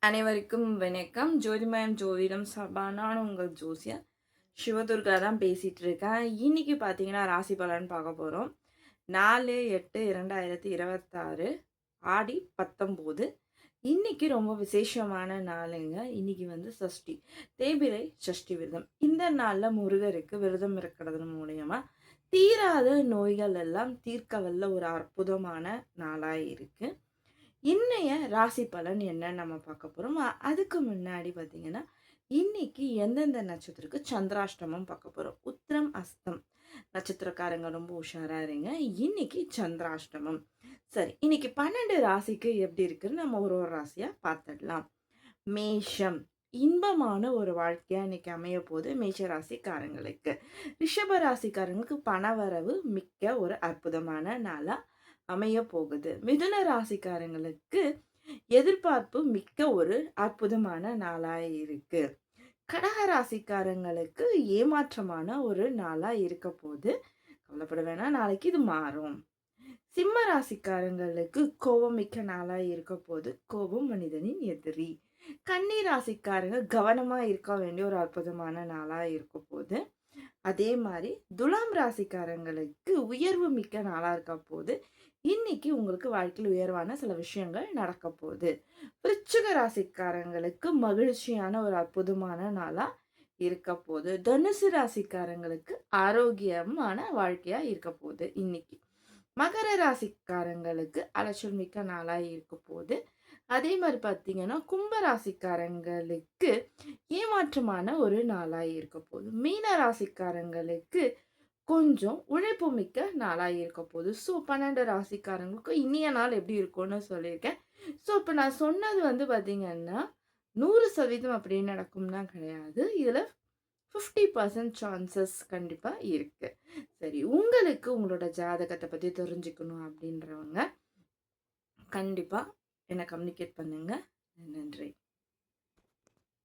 அனைவருக்கும் வணக்கம். ஜோதிமயம் ஜோதிடம் சார்பாக நான் உங்கள் ஜோசியர் சிவதுர்கா தான் பேசிகிட்டு இருக்கேன். இன்னைக்கு பார்த்தீங்கன்னா ராசி பலன் பார்க்க போகிறோம். 4/8/2026 ஆடி 19. இன்னைக்கு ரொம்ப விசேஷமான நாளுங்க. இன்னைக்கு சஷ்டி, தேய்பிறை சஷ்டி விரதம். இந்த நாளில் முருகருக்கு விரதம் இருக்கிறது மூலயமா தீராத நோய்கள் எல்லாம் தீர்க்க வல்ல ஒரு அற்புதமான நாளாக இருக்குது. இன்னைய ராசி பலன் என்னன்னு நம்ம பார்க்க போகிறோம். அதுக்கு முன்னாடி பார்த்தீங்கன்னா இன்னைக்கு எந்தெந்த நட்சத்திரத்துக்கு சந்திராஷ்டமம் பார்க்க போகிறோம். உத்திரம் அஸ்தம் நட்சத்திரக்காரங்க ரொம்ப உஷாராக இருங்க. இன்னைக்கு சந்திராஷ்டமம். சரி, இன்னைக்கு 12 ராசிக்கு எப்படி இருக்குன்னு நம்ம ஒரு ஒரு ராசியாக பார்த்துடலாம். மேஷம், இன்பமான ஒரு வாழ்க்கையாக இன்னைக்கு அமைய போது மேஷ ராசிக்காரங்களுக்கு. ரிஷப ராசிக்காரங்களுக்கு பணவரவு மிக்க ஒரு அற்புதமான நாளாக அமைய போகுது. மிதுன ராசிக்காரங்களுக்கு எதிர்பார்ப்பு மிக்க ஒரு அற்புதமான நாளா இருக்கு. கடக ராசிக்காரங்களுக்கு ஏமாற்றமான ஒரு நாளா இருக்க போது கவலைப்பட வேணாம், நாளைக்கு இது மாறும். சிம்ம ராசிக்காரங்களுக்கு கோபம் மிக்க நாளா இருக்க போது கோபம் மனிதனின் எதிரி. கன்னி ராசிக்காரங்க கவனமா இருக்க வேண்டிய ஒரு அற்புதமான நாளா இருக்க போது. அதே மாதிரி துலாம் ராசிக்காரங்களுக்கு உயர்வு மிக்க நாளா இருக்க போது இன்னைக்கு உங்களுக்கு வாழ்க்கையில் உயர்வான சில விஷயங்கள் நடக்க போகுது. விருச்சிக ராசிக்காரங்களுக்கு மகிழ்ச்சியான ஒரு அற்புதமான நாளா இருக்க போகுது. தனுசு ராசிக்காரங்களுக்கு ஆரோக்கியமான வாழ்க்கையா இருக்க போகுது இன்னைக்கு. மகர ராசிக்காரங்களுக்கு அலைச்சல் மிக்க நாளா இருக்க போகுது. அதே மாதிரி பார்த்தீங்கன்னா கும்ப ராசிக்காரங்களுக்கு ஏமாற்றமான ஒரு நாளா இருக்க போகுது. மீன ராசிக்காரங்களுக்கு கொஞ்சம் உழைப்பு மிக்க நாளாக இருக்க போகுது. ஸோ 12 ராசிக்காரங்களுக்கு இனிய நாள் எப்படி இருக்கும்னு சொல்லியிருக்கேன். ஸோ இப்போ நான் சொன்னது பார்த்தீங்கன்னா 100% அப்படின்னு நடக்கும்னா கிடையாது. இதில் 50% சான்சஸ் கண்டிப்பாக இருக்குது. சரி, உங்களுக்கு உங்களோட ஜாதகத்தை பற்றி தெரிஞ்சுக்கணும் அப்படின்றவங்க கண்டிப்பாக என்னை கம்யூனிகேட் பண்ணுங்கள். நன்றி.